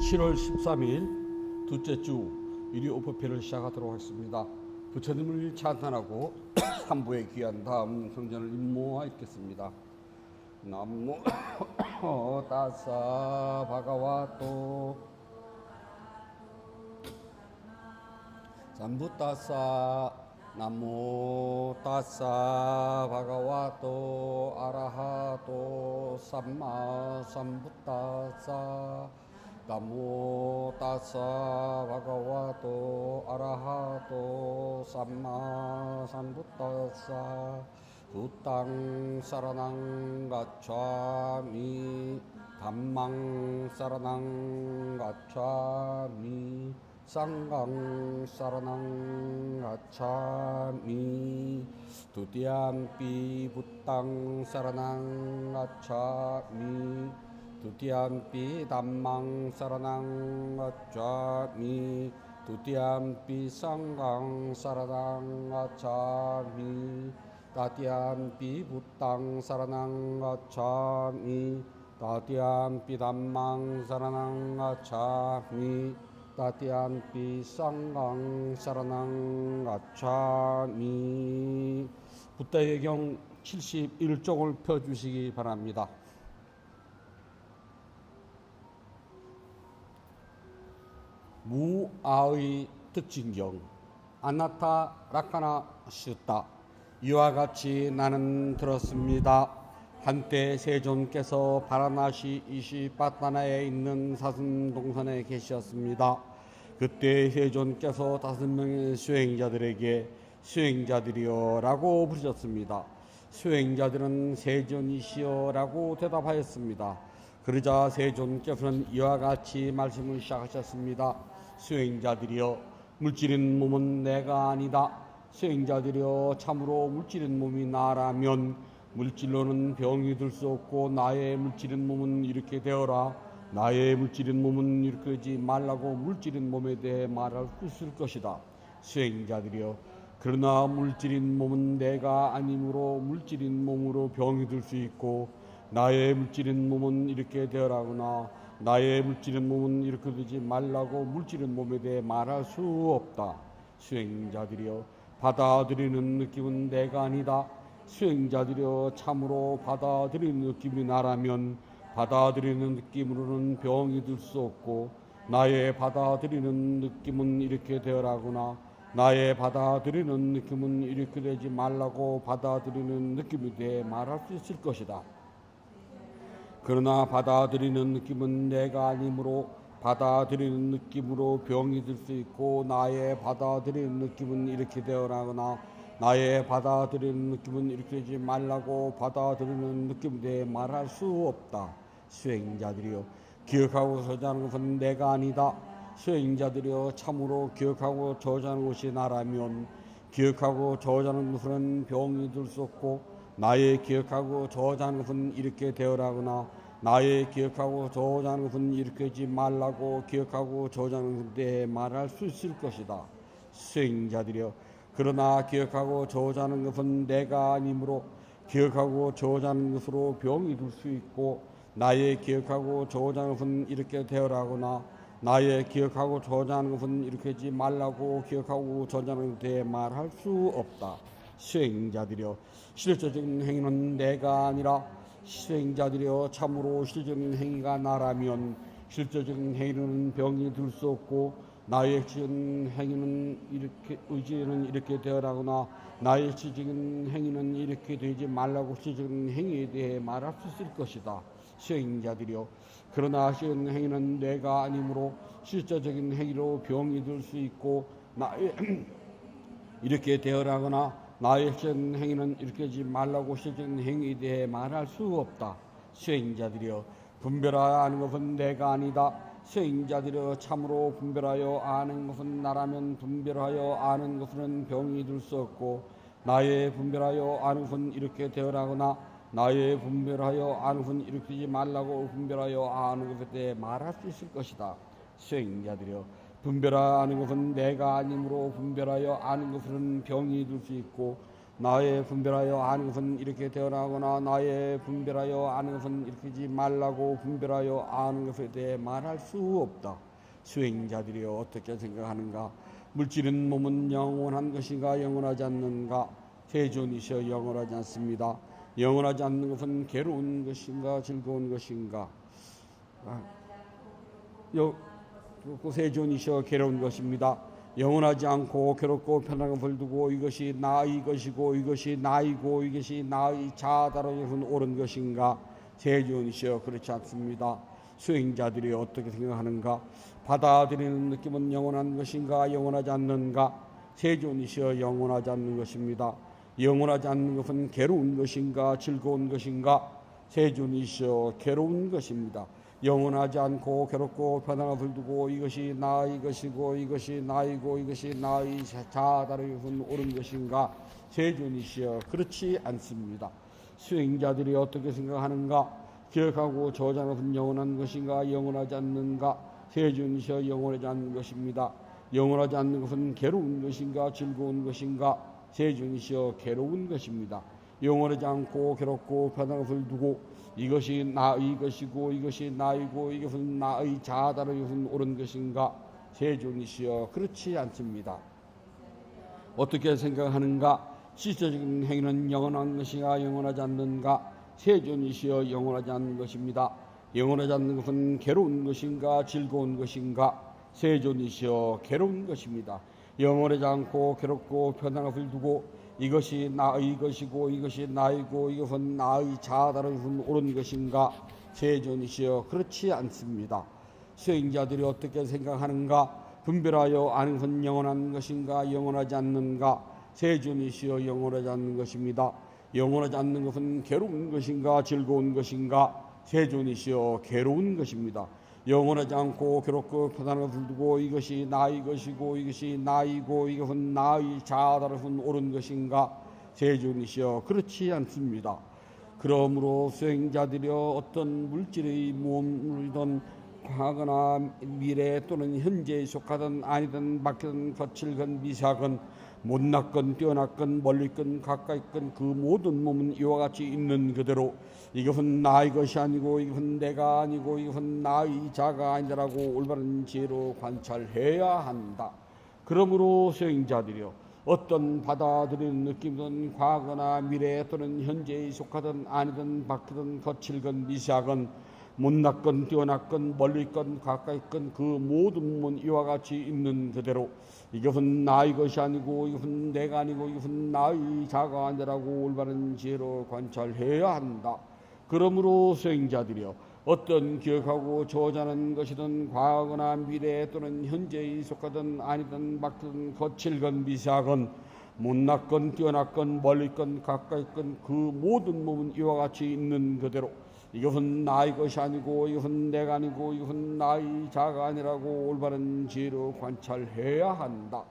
7월 13일 둘째 주 일요 오프페를 시작하도록 하겠습니다. 부처님을 찬탄하고 3부에 귀한 다음 성전을 임모하였겠습니다. 남모 따사 바가와또 삼부따사 나모 따사 바가와또 아라하또 삼마 삼부따사 나모 따사 바가와또 아라하또 삼마 삼부따사 부땅 사라낭 가차미 담망 사라낭 가차미 쌍강 사라낭 가차미 두디암피 부땅 사라낭 가차미 두디암피 담망 사라낭 가차미 두디암피 쌍강 사라낭 가차미 따디암피 부땅 사라낭 가차미 따디암피 담망 사라낭 가차미 따디암피 쌍강 사라낭 가차미. 붓다의 경 71쪽을 펴주시기 바랍니다. 무아의 특징경 아나타 라카나 슈타. 이와 같이 나는 들었습니다. 한때 세존께서 바라나시 이시파타나에 있는 사슴동산에 계셨습니다. 그때 세존께서 5명의 수행자들에게 수행자들이여 라고 부르셨습니다. 수행자들은 세존이시여 라고 대답하였습니다. 그러자 세존께서는 이와 같이 말씀을 시작하셨습니다. 수행자들이여, 물질인 몸은 내가 아니다. 수행자들이여, 참으로 물질인 몸이 나라면 물질로는 병이 들 수 없고 나의 물질인 몸은 이렇게 되어라. 나의 물질인 몸은 이렇게 되지 말라고 물질인 몸에 대해 말할 수 있을 것이다. 수행자들이여, 그러나 물질인 몸은 내가 아니므로 물질인 몸으로 병이 들 수 있고 나의 물질인 몸은 이렇게 되어라거나 나의 물질인 몸은 이렇게 되지 말라고 물질인 몸에 대해 말할 수 없다. 수행자들이여, 받아들이는 느낌은 내가 아니다. 수행자들이여, 참으로 받아들이는 느낌이 나라면 받아들이는 느낌으로는 병이 들 수 없고 나의 받아들이는 느낌은 이렇게 되어라거나 나의 받아들이는 느낌은 이렇게 되지 말라고 받아들이는 느낌에 대해 말할 수 있을 것이다. 그러나 받아들이는 느낌은 내가 아니므로 받아들이는 느낌으로 병이 들 수 있고 나의 받아들이는 느낌은 이렇게 되어라거나 나의 받아들이는 느낌은 이렇게 되지 말라고 받아들이는 느낌에 대해 말할 수 없다. 수행자들이여, 기억하고 저자는 것은 내가 아니다. 수행자들이여, 참으로 기억하고 저자는 것이 나라면 기억하고 저자는 것은 병이 들 수 없고 나의 기억하고 저자는 것은 이렇게 되어라거나 나의 기억하고 저자는 것은 이렇게 하지 말라고 기억하고 저자는 것에 대해 말할 수 있을 것이다. 수행자들이여, 그러나 기억하고 저자는 것은 내가 아니므로 기억하고 저자는 것으로 병이 들 수 있고 나의 기억하고 저자는 것은 이렇게 되어라거나 나의 기억하고 저자는 것은 이렇게 하지 말라고 기억하고 저자는 것에 대해 말할 수 없다. 수행자들이여, 실질적인 행위는 내가 아니라 수행자들이여, 참으로 실질적인 행위가 나라면 실질적인 행위는 병이 들 수 없고 나의 실질적인 행위는 이렇게 의지는 이렇게 되어라거나 나의 실질적인 행위는 이렇게 되지 말라고 실질적인 행위에 대해 말할 수 있을 것이다. 수행자들이여, 그러나 실질적인 행위는 내가 아니므로 실질적인 행위로 병이 들 수 있고 나의 이렇게 되어라거나 나의 실질적인 행위는 이렇게 하지 말라고 실질적인 행위에 대해 말할 수 없다. 수행자들이여, 분별하여 아는 것은 내가 아니다. 수행자들이여, 참으로 분별하여 아는 것은 나라면 분별하여 아는 것은 병이 들 수 없고 나의 분별하여 아는 것은 이렇게 되어라거나 나의 분별하여 아는 것은 이렇게 하지 말라고 분별하여 아는 것에 대해 말할 수 있을 것이다. 수행자들이여, 분별하여 아는 것은 내가 아니므로 분별하여 아는 것은 병이 들 수 있고 나의 분별하여 아는 것은 이렇게 되어나거나 나의 분별하여 아는 것은 이렇게지 말라고 분별하여 아는 것에 대해 말할 수 없다. 수행자들이 어떻게 생각하는가? 물질은 몸은 영원한 것인가 영원하지 않는가? 세존이시여 영원하지 않습니다. 영원하지 않는 것은 괴로운 것인가 즐거운 것인가? 세존이시여 괴로운 것입니다. 영원하지 않고 괴롭고 편안한 것을 두고 이것이 나의 것이고 이것이 나이고 이것이 나의 자아다라고 옳은 것인가? 세존이시여 그렇지 않습니다. 수행자들이 어떻게 생각하는가? 받아들이는 느낌은 영원한 것인가 영원하지 않는가? 세존이시여 영원하지 않는 것입니다. 영원하지 않는 것은 괴로운 것인가 즐거운 것인가? 세존이시여 괴로운 것입니다. 영원하지 않고 괴롭고 편안한 것을 두고 이것이 나의 것이고 이것이 나이고 이것이 나의 자아다라고 옳은 것인가? 세존이시여 그렇지 않습니다. 수행자들이 어떻게 생각하는가? 기억하고 저장하는 것은 영원한 것인가 영원하지 않는가? 세존이시여 영원하지 않는 것입니다. 영원하지 않는 것은 괴로운 것인가 즐거운 것인가? 세존이시여 괴로운 것입니다. 영원하지 않고 괴롭고 편안한 것을 두고 이것이 나의 것이고 이것이 나이고 이것은 나의 자아다라고 옳은 것인가? 세존이시여 그렇지 않습니다. 어떻게 생각하는가? 시체적인 행위는 영원한 것인가 영원하지 않는가? 세존이시여 영원하지 않는 것입니다. 영원하지 않는 것은 괴로운 것인가 즐거운 것인가? 세존이시여 괴로운 것입니다. 영원하지 않고 괴롭고 편안한 것을 두고 이것이 나의 것이고 이것이 나이고 이것은 나의 자아다라고 옳은 것인가? 세존이시여 그렇지 않습니다. 수행자들이 어떻게 생각하는가? 분별하여 아는 것은 영원한 것인가 영원하지 않는가? 세존이시여 영원하지 않는 것입니다. 영원하지 않는 것은 괴로운 것인가 즐거운 것인가? 세존이시여 괴로운 것입니다. 영원하지 않고 괴롭고 편안한 것을 두고 이것이 나의 것이고 이것이 나이고 이것은 나의 자아다라고 옳은 것인가? 세존이시여 그렇지 않습니다. 그러므로 수행자들이여 어떤 물질의 몸이든 과거나 미래 또는 현재에 속하든 아니든 바뀌든 거칠건 미세하건 못났건 뛰어났건 멀리건 가까이건 그 모든 몸은 이와 같이 있는 그대로 이것은 나의 것이 아니고 이것은 내가 아니고 이것은 나의 자가 아니라고 올바른 지혜로 관찰해야 한다. 그러므로 수행자들이여 어떤 받아들이는 느낌이든 과거나 미래 또는 현재에 속하든 아니든 바뀌든 거칠건 미세하건 못났건 뛰어났건 멀리건 가까이건 그 모든 몸은 이와 같이 있는 그대로 이것은 나의 것이 아니고 이것은 내가 아니고 이것은 나의 자가 아니라고 올바른 지혜로 관찰해야 한다. 그러므로 수행자들이여 어떤 기억하고 저자는 것이든 과거나 미래 또는 현재에 속하든 아니든 바뀌든 거칠건 미세하건 못났건 뛰어났건 멀리건 가까이건 그 모든 몸은 이와 같이 있는 그대로 이것은 나의 것이 아니고 이것은 내가 아니고 이것은 나의 자가 아니라고 올바른 지혜로 관찰해야 한다.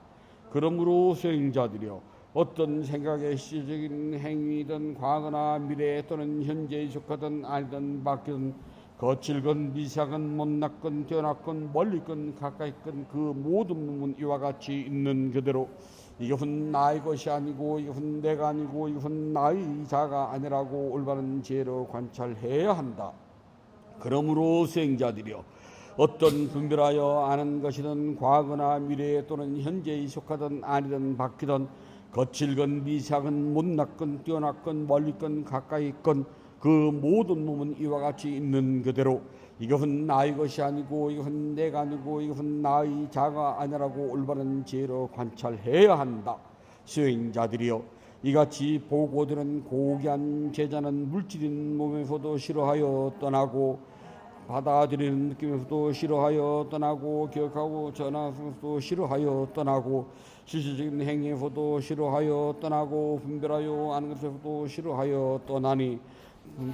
그러므로 수행자들이여 어떤 생각의 시적인 행위든 과거나 미래 또는 현재에 속하든 아니든 바뀌든 거칠건 미세하건 못났건 뛰어났건 멀리건 가까이건 그 모든 몸은 이와 같이 있는 그대로 이것은 나의 것이 아니고 이것은 내가 아니고 이것은 나의 자가 아니라고 올바른 지혜로 관찰해야 한다. 그러므로 수행자들이여 어떤 분별하여 아는 것이든 과거나 미래 또는 현재에 속하든 아니든 바뀌든 거칠건 미세하건 못났건 뛰어났건 멀리건 가까이건 그 모든 몸은 이와 같이 있는 그대로 이것은 나의 것이 아니고 이것은 내가 아니고 이것은 나의 자가 아니라고 올바른 지혜로 관찰해야 한다. 수행자들이여 이같이 보고 들은 고귀한 제자는 물질인 몸에서도 싫어하여 떠나고 받아들이는 느낌에서도 싫어하여 떠나고 기억하고 전하면서도 싫어하여 떠나고 실질적인 행위에서도 싫어하여 떠나고 분별하여 아는 것에서도 싫어하여 떠나니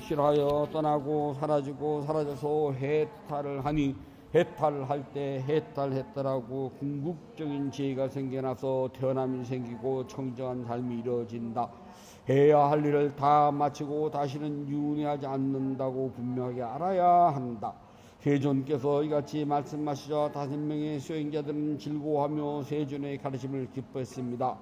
싫어하여 떠나고 사라지고 사라져서 해탈을 하니 해탈할 때 해탈했다라고 궁극적인 지혜가 생겨나서 태어남이 생기고 청정한 삶이 이루어진다. 해야 할 일을 다 마치고 다시는 윤회하지 않는다고 분명하게 알아야 한다. 세존께서 이같이 말씀하시자 5명의 수행자들은 즐거워하며 세존의 가르침을 기뻐했습니다.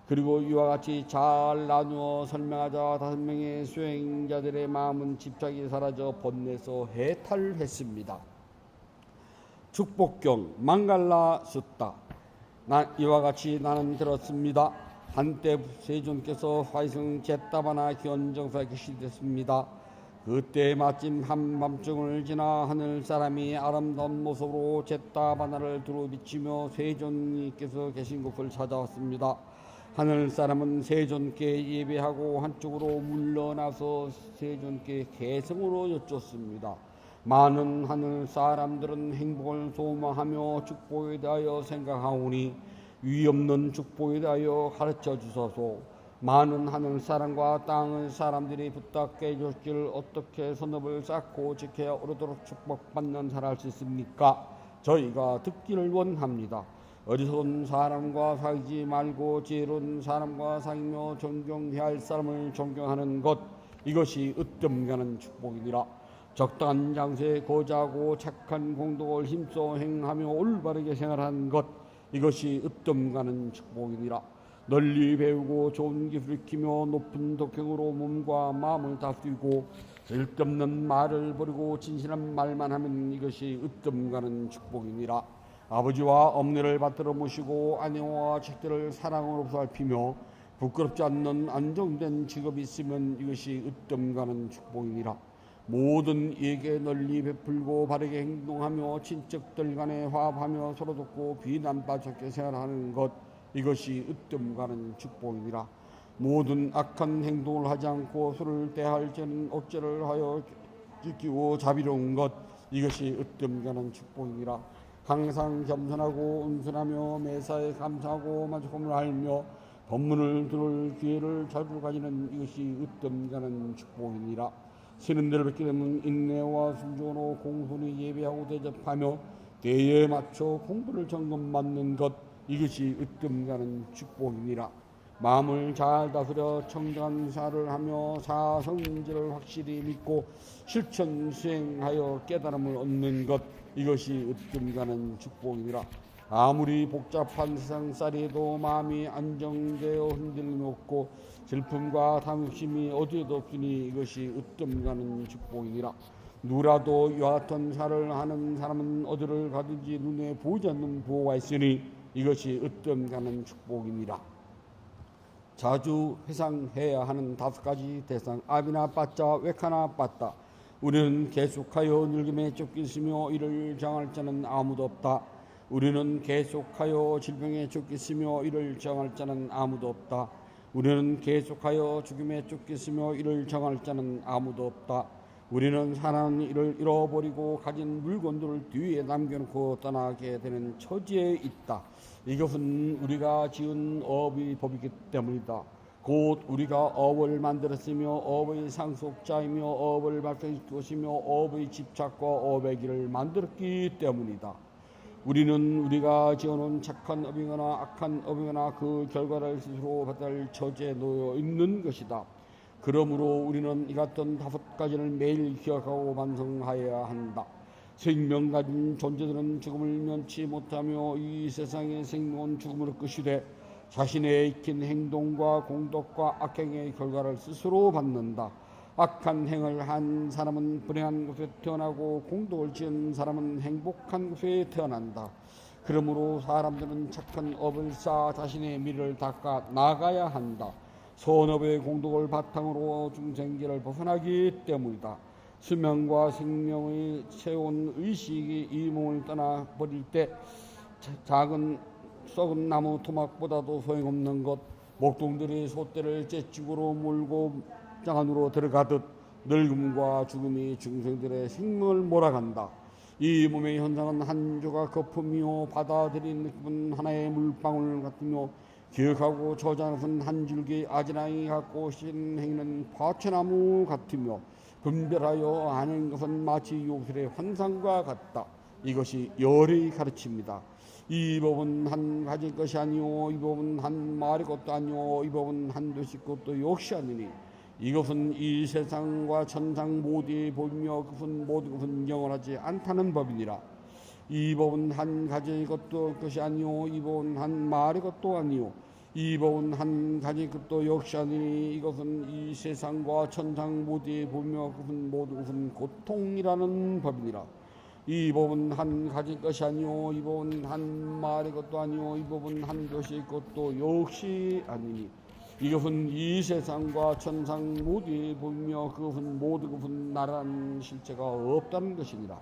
그리고 이와 같이 잘 나누어 설명하자 5명의 수행자들의 마음은 집착이 사라져 번뇌에서 해탈했습니다. 축복경 망갈라 숫다. 이와 같이 나는 들었습니다. 한때 세존께서 화이성 제따바나 견정사 계시됐습니다. 그때 마침 한밤중을 지나 하늘 사람이 아름다운 모습으로 제따바나를 두루 비치며 세존님께서 계신 곳을 찾아왔습니다. 하늘 사람은 세존께 예배하고 한쪽으로 물러나서 세존께 개성으로 여쭙습니다. 많은 하늘 사람들은 행복을 소망하며 축복에 대하여 생각하오니 위없는 축복에 대하여 가르쳐 주소서. 많은 하늘 사람과 땅의 사람들이 부탁해 주길 어떻게 선업을 쌓고 지켜야 오르도록 축복받는 살할 수 있습니까? 저희가 듣기를 원합니다. 어리석은 사람과 사귀지 말고 지혜로운 사람과 사귀며 존경해야 할 사람을 존경하는 것, 이것이 으뜸가는 축복이니라. 적당한 장소에 거주하고 착한 공덕을 힘써 행하며 올바르게 생활하는 것, 이것이 으뜸가는 축복이니라. 널리 배우고 좋은 기술을 익히며 높은 독행으로 몸과 마음을 다스리고 쓸데없는 말을 버리고 진실한 말만 하면 이것이 으뜸가는 축복이니라. 아버지와 어머니를 받들어 모시고 아내와 책들을 사랑으로 보살피며 부끄럽지 않는 안정된 직업이 있으면 이것이 으뜸가는 축복이니라. 모든 이에게 널리 베풀고 바르게 행동하며 친척들 간에 화합하며 서로 돕고 비난받지 않게 생활하는 것, 이것이 으뜸가는 축복이니라. 모든 악한 행동을 하지 않고 서로를 대할 때는 억제를 하여 지키고 자비로운 것, 이것이 으뜸가는 축복이니라. 항상 겸손하고 온순하며 매사에 감사하고 만족함을 알며 법문을 들을 기회를 자주 가지는 이것이 으뜸가는 축복이니라. 신은들을 뵙게 되면 인내와 순종으로 공손히 예배하고 대접하며 때에 맞춰 공부를 점검받는 것, 이것이 으뜸가는 축복이니라. 마음을 잘 다스려 청정한 사를 하며 사성지를 확실히 믿고 실천 수행하여 깨달음을 얻는 것, 이것이 으뜸가는 축복이니라. 아무리 복잡한 세상살이에도 마음이 안정되어 흔들림이 없고 슬픔과 탐욕심이 어디에도 없으니 이것이 으뜸가는 축복이니라. 누라도 이와 같은 사를 하는 사람은 어디를 가든지 눈에 보이지 않는 보호가 있으니 이것이 으뜸가는 축복이니라. 자주 회상해야 하는 5가지 대상. 아비나 빠짜 웨카나 빠따. 우리는 계속하여 늙음에 쫓겨 있으며 이를 정할 자는 아무도 없다. 우리는 계속하여 질병에 쫓겨 있으며 이를 정할 자는 아무도 없다. 우리는 계속하여 죽음에 쫓겨 있으며 이를 정할 자는 아무도 없다. 우리는 사는 이를 잃어버리고 가진 물건들을 뒤에 남겨놓고 떠나게 되는 처지에 있다. 이것은 우리가 지은 업의 법이기 때문이다. 곧 우리가 업을 만들었으며 업의 상속자이며 업을 발생시킬 것이며 업의 집착과 업의 길을 만들었기 때문이다. 우리는 우리가 지어놓은 착한 업이거나 악한 업이거나 그 결과를 스스로 받을 처지에 놓여 있는 것이다. 그러므로 우리는 이 같은 5가지를 매일 기억하고 반성하여야 한다. 생명 가진 존재들은 죽음을 면치 못하며 이 세상의 생명은 죽음으로 끝이 돼 자신의 익힌 행동과 공덕과 악행의 결과를 스스로 받는다. 악한 행을 한 사람은 불행한 곳에 태어나고 공덕을 지은 사람은 행복한 곳에 태어난다. 그러므로 사람들은 착한 업을 쌓아 자신의 미래를 닦아 나가야 한다. 선업의 공덕을 바탕으로 중생계를 벗어나기 때문이다. 수명과 생명의 채운 의식이 이 몸을 떠나버릴 때 작은 썩은 나무 토막보다도 소용없는 것, 목동들이 소떼를 째찍으로 몰고 장 안으로 들어가듯 늙음과 죽음이 중생들의 생명을 몰아간다. 이 몸의 현상은 한 조각 거품이요 받아들인 느낌은 하나의 물방울 같으며 기억하고 저장은 한 줄기 아지랑이 갖고 신 행위는 파채나무 같으며 분별하여 아는 것은 마치 요술의 환상과 같다. 이것이 열의 가르침이다. 이 법은 한 가지 것이 아니오 이 법은 한 마리 것도 아니오 이 법은 한 도시 것도 역시 아니니 이것은 이 세상과 천상 모두의 법이며 그것은 모든 것은 영원하지 않다는 법이니라. 이 법은 한 가지 것도 것이 아니오 이 법은 한 마리 것도 아니오 이 법은 한 가지 것도 역시 아니니 이것은 이 세상과 천상 모두에 보며 그것은 모두 그것은 고통이라는 법이니라. 이 법은 한 가지 것이 아니오 이 법은 한 말의 것도 아니오 이 법은 한 것의 것도 역시 아니니 이것은 이 세상과 천상 모두에 보며 그것은 모두 그것은 나라는 실체가 없다는 것이니라.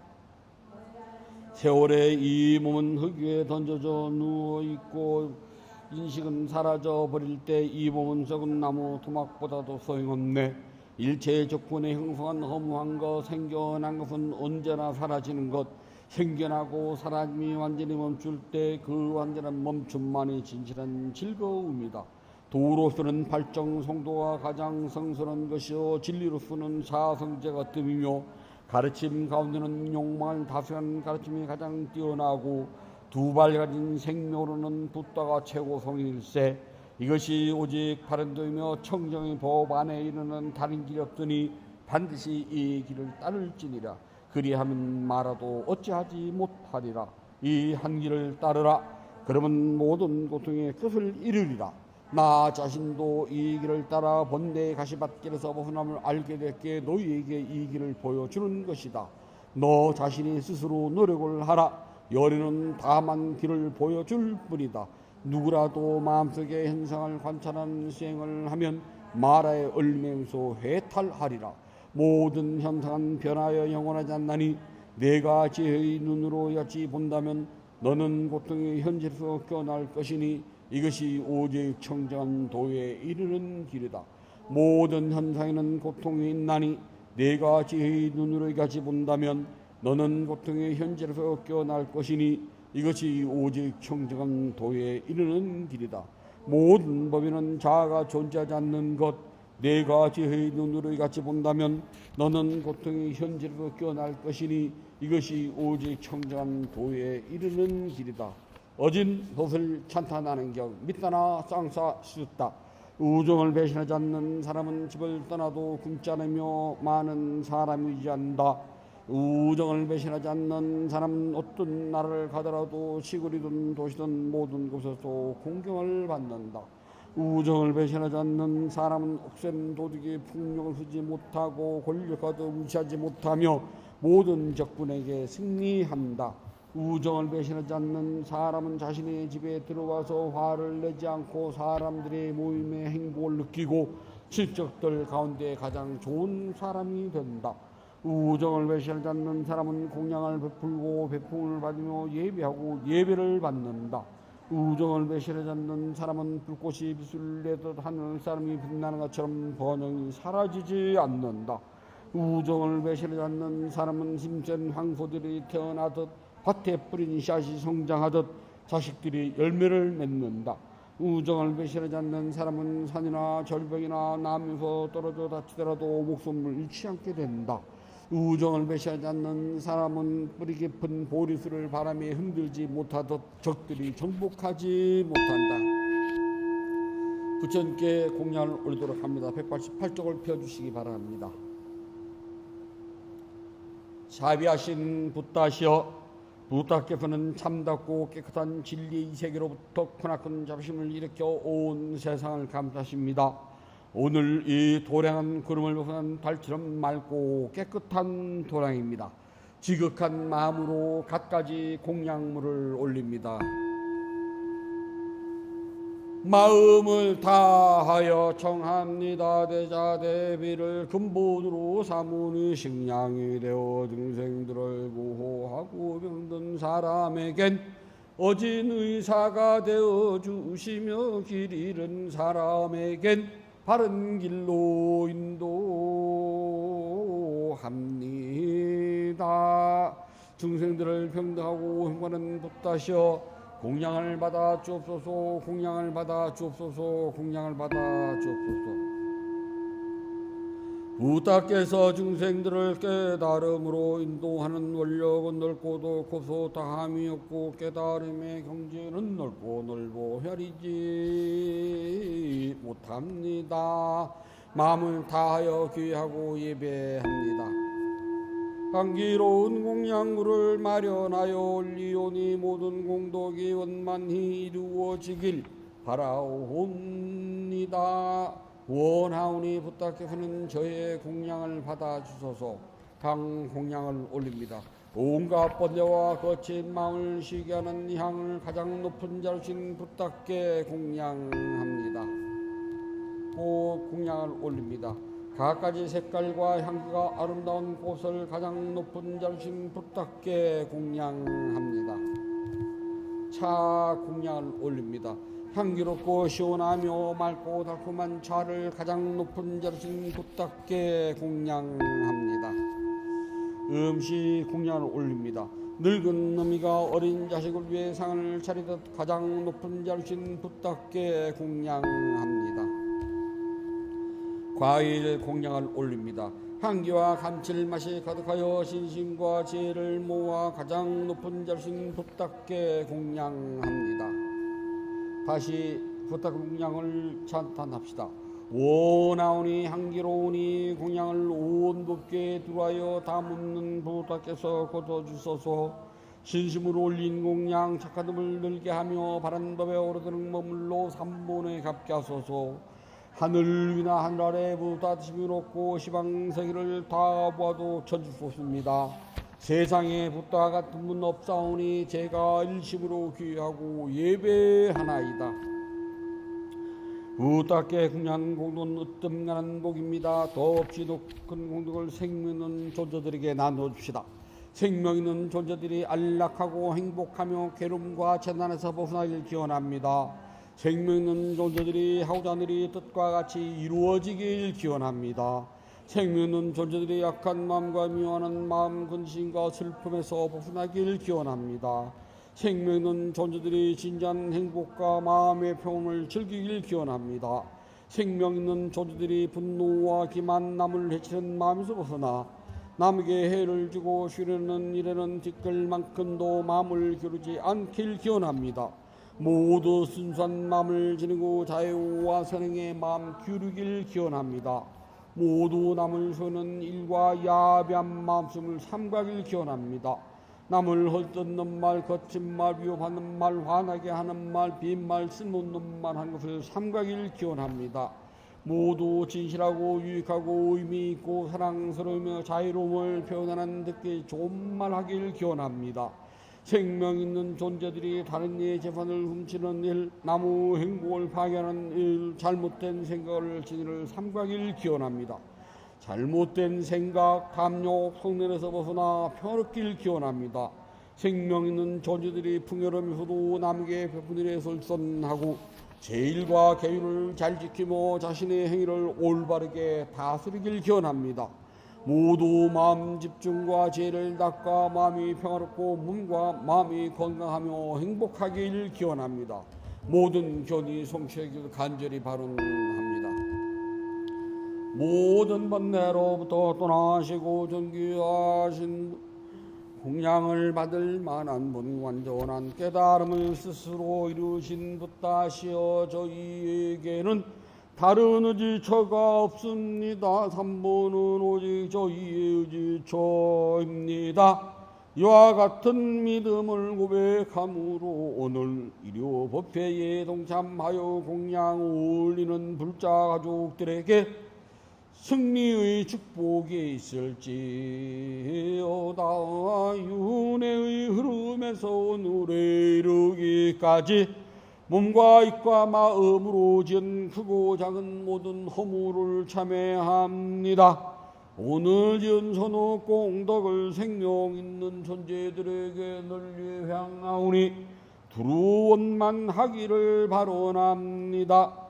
세월에 이 몸은 흙 위에 던져져 누워있고 인식은 사라져 버릴 때 이 몸은 썩은 나무 토막보다도 소용없네. 일체의 조건에 형성한 허무한 것 생겨난 것은 언제나 사라지는 것 생겨나고 사람이 완전히 멈출 때 그 완전한 멈춤만이 진실한 즐거움이다. 도로서는 발정 성도가 가장 성스러운 것이요 진리로서는 사성제가 뜸이며 가르침 가운데는 욕망을 다스리는 가르침이 가장 뛰어나고 두 발 가진 생명으로는 붓다가 최고성일세. 이것이 오직 바른도이며 청정의 법 안에 이르는 다른 길이 없더니 반드시 이 길을 따를지니라. 그리하면 말아도 어찌하지 못하리라. 이 한 길을 따르라. 그러면 모든 고통의 끝을 이루리라. 나 자신도 이 길을 따라 본대의 가시밭길에서 벗어남을 알게 됐기에 너희에게 이 길을 보여주는 것이다. 너 자신이 스스로 노력을 하라. 열의는 다만 길을 보여줄 뿐이다. 누구라도 마음속의 현상을 관찰하는 수행을 하면 마라의 얼매에서 해탈하리라. 모든 현상은 변하여 영원하지 않나니 내가 지혜의 눈으로 여지 본다면 너는 고통의 현실에서 깨어날 것이니 이것이 오직 청정한 도에 이르는 길이다. 모든 현상에는 고통이 있나니 내가 지혜의 눈으로 여지 본다면 너는 고통의 현실에서 깨어날 것이니 이것이 오직 청정한 도에 이르는 길이다. 모든 법에는 자아가 존재하지 않는 것 내가 지혜의 눈으로 같이 본다면 너는 고통의 현실에서 깨어날 것이니 이것이 오직 청정한 도에 이르는 길이다. 어진 돛을 찬탄하는 경 믿다나 쌍사 씻다. 우정을 배신하지 않는 사람은 집을 떠나도 굶지 않으며 많은 사람이 유지한다. 우정을 배신하지 않는 사람은 어떤 나라를 가더라도 시골이든 도시든 모든 곳에서 공경을 받는다. 우정을 배신하지 않는 사람은 옥센 도둑이 풍력을 쓰지 못하고 권력가도 무시하지 못하며 모든 적군에게 승리한다. 우정을 배신하지 않는 사람은 자신의 집에 들어와서 화를 내지 않고 사람들의 모임의 행복을 느끼고 친척들 가운데 가장 좋은 사람이 된다. 우정을 배신하지 않는 사람은 공양을 베풀고 베품을 받으며 예배하고 예배를 받는다. 우정을 배신하지 않는 사람은 불꽃이 빛을 내듯 하늘 사람이 빛나는 것처럼 번영이 사라지지 않는다. 우정을 배신하지 않는 사람은 힘센 황소들이 태어나듯 밭에 뿌린 씨앗이 성장하듯 자식들이 열매를 맺는다. 우정을 배신하지 않는 사람은 산이나 절벽이나 나무에서 떨어져 다치더라도 목숨을 잃지 않게 된다. 우정을 배신하지 않는 사람은 뿌리 깊은 보리수를 바람에 흔들지 못하듯 적들이 정복하지 못한다. 부처님께 공양을 올리도록 합니다. 188쪽을 펴주시기 바랍니다. 자비하신 붓다시여, 붓다께서는 참답고 깨끗한 진리의 세계로부터 크나큰 자부심을 일으켜 온 세상을 감싸십니다. 오늘 이 도량한 구름을 벗어난 달처럼 맑고 깨끗한 도량입니다. 지극한 마음으로 갖가지 공양물을 올립니다. 마음을 다하여 청합니다. 대자대비를 근본으로 삼으니 식량이 되어 등생들을 보호하고 병든 사람에겐 어진 의사가 되어 주시며 길 잃은 사람에겐 바른 길로 인도합니다. 중생들을 평등하고 행복하는 붓다시여, 공양을 받아 주옵소서. 공양을 받아 주옵소서. 공양을 받아 주옵소서. 붓다께서 중생들을 깨달음으로 인도하는 원력은 넓고도 고소 다함이 없고 깨달음의 경지는 넓고 넓어 헤아리지 못합니다. 마음을 다하여 귀하고 예배합니다. 향기로운 공양물을 마련하여 올리오니 모든 공덕이 원만히 이루어지길 바라옵니다. 원하오니 부탁께서는 저의 공양을 받아주소서. 당 공양을 올립니다. 온갖 번뇌와 거친 마음을 쉬게 하는 향을 가장 높은 자루신 부탁께 공양합니다. 또 공양을 올립니다. 갖가지 색깔과 향기가 아름다운 꽃을 가장 높은 자루신 부탁께 공양합니다. 차 공양을 올립니다. 향기롭고 시원하며 맑고 달콤한 차를 가장 높은 자루신 부탁께 공양합니다. 음식 공양을 올립니다. 늙은 어미가 어린 자식을 위해 상을 차리듯 가장 높은 자루신 부탁께 공양합니다. 과일 공양을 올립니다. 향기와 감칠맛이 가득하여 신심과 지혜를 모아 가장 높은 자루신 부탁께 공양합니다. 다시 부탁 공양을 찬탄합시다. 원하오니 향기로우니 공양을 온곱게 들어하여 담는 부탁께서 거둬주소서. 신심으로 올린 공양 착하듬을 늘게 하며 바른 법에 오르드는 머물러 삼본에 갚게 하소서. 하늘 위나 하늘 아래 부다심이 높고 시방세계를 다 보아도 쳐주소서입니다. 세상에 붓다 같은 분 없사오니 제가 일심으로 귀하고 예배하나이다. 부탁께 궁한 공덕은 으뜸가는 복입니다. 더없이 높은 공덕을 생명 있는 존재들에게 나눠줍시다. 생명 있는 존재들이 안락하고 행복하며 괴로움과 재난에서 벗어나길 기원합니다. 생명 있는 존재들이 하고자 하는 일이 뜻과 같이 이루어지길 기원합니다. 생명 있는 존재들이 약한 마음과 미워하는 마음, 근심과 슬픔에서 벗어나길 기원합니다. 생명 있는 존재들이 진지한 행복과 마음의 평온을 즐기길 기원합니다. 생명 있는 존재들이 분노와 기만, 남을 해치는 마음에서 벗어나 남에게 해를 주고 쉬려는 일에는 뒷걸만큼도 마음을 기울이지 않길 기원합니다. 모두 순수한 마음을 지니고 자유와 선행에 마음 기울이길 기원합니다. 모두 남을 소유는 일과 야비한 마음씀을 삼가길 기원합니다. 남을 헐뜯는 말, 거친 말, 위협하는 말, 화나게 하는 말, 빈말, 쓸모없는 말 한 것을 삼가길 기원합니다. 모두 진실하고 유익하고 의미 있고 사랑스러우며 자유로움을 표현하는 듣기 좋은 말 하길 기원합니다. 생명 있는 존재들이 다른 이의 재산을 훔치는 일, 나무 행복을 파괴하는 일, 잘못된 생각을 진리를 삼가길 기원합니다. 잘못된 생각, 탐욕, 성냄에서 벗어나 평화롭길 기원합니다. 생명 있는 존재들이 풍요로우면서도 남에게 베푼 일에 솔선하고 제일과 계율을 잘 지키며 자신의 행위를 올바르게 다스리길 기원합니다. 모두 마음 집중과 지혜를 닦아 마음이 평화롭고 몸과 마음이 건강하며 행복하길 기원합니다. 모든 견이 성취하기를 간절히 바랍니다. 모든 번뇌로부터 떠나시고 존귀하신 공양을 받을 만한 분, 완전한 깨달음을 스스로 이루신 붓다시어 저희에게는 다른 의지처가 없습니다. 삼보는 오직 저희의 의지처입니다. 이와 같은 믿음을 고백함으로 오늘 일요 법회에 동참하여 공양 올리는 불자 가족들에게 승리의 축복이 있을지어다. 윤회의 흐름에서 오늘에 이르기까지 몸과 입과 마음으로 지은 크고 작은 모든 허물을 참회합니다. 오늘 지은 선후 공덕을 생명 있는 존재들에게 널리 향하오니 두루원만 하기를 바라옵니다.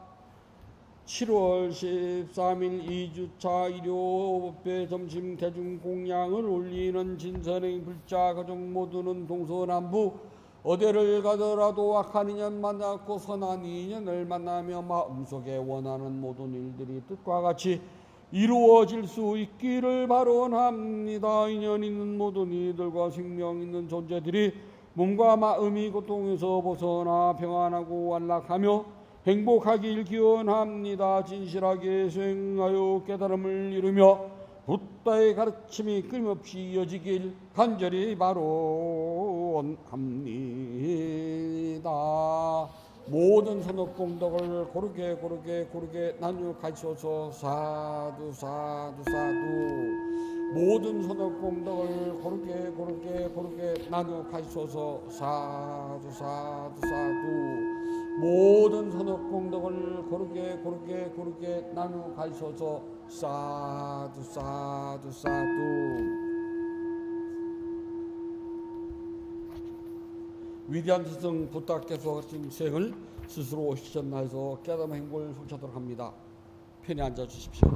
7월 13일 2주차 일요법회 점심 대중공양을 올리는 진선의 불자 가족 모두는 동서남북 어디를 가더라도 악한 인연 만났고 선한 인연을 만나며 마음속에 원하는 모든 일들이 뜻과 같이 이루어질 수 있기를 바라옵니다. 인연 있는 모든 이들과 생명 있는 존재들이 몸과 마음이 고통에서 벗어나 평안하고 안락하며 행복하길 기원합니다. 진실하게 수행하여 깨달음을 이루며 붓다의 가르침이 끊임없이 이어지길 간절히 바라옵니다. 모든 선업功덕을 고르게 나누어 가시소서. 사두 사두 사두. 모든 선업功덕을 고르게 나누어 가시소서. 사두 사두 사두. 모든 선업功덕을 고르게 나누어 가시소서. 사두 사두 사두. 위대한 스승 부탁께서 하신 생을 스스로 오시셨나해서 깨달음 행복을 성취하도록 합니다. 편히 앉아 주십시오.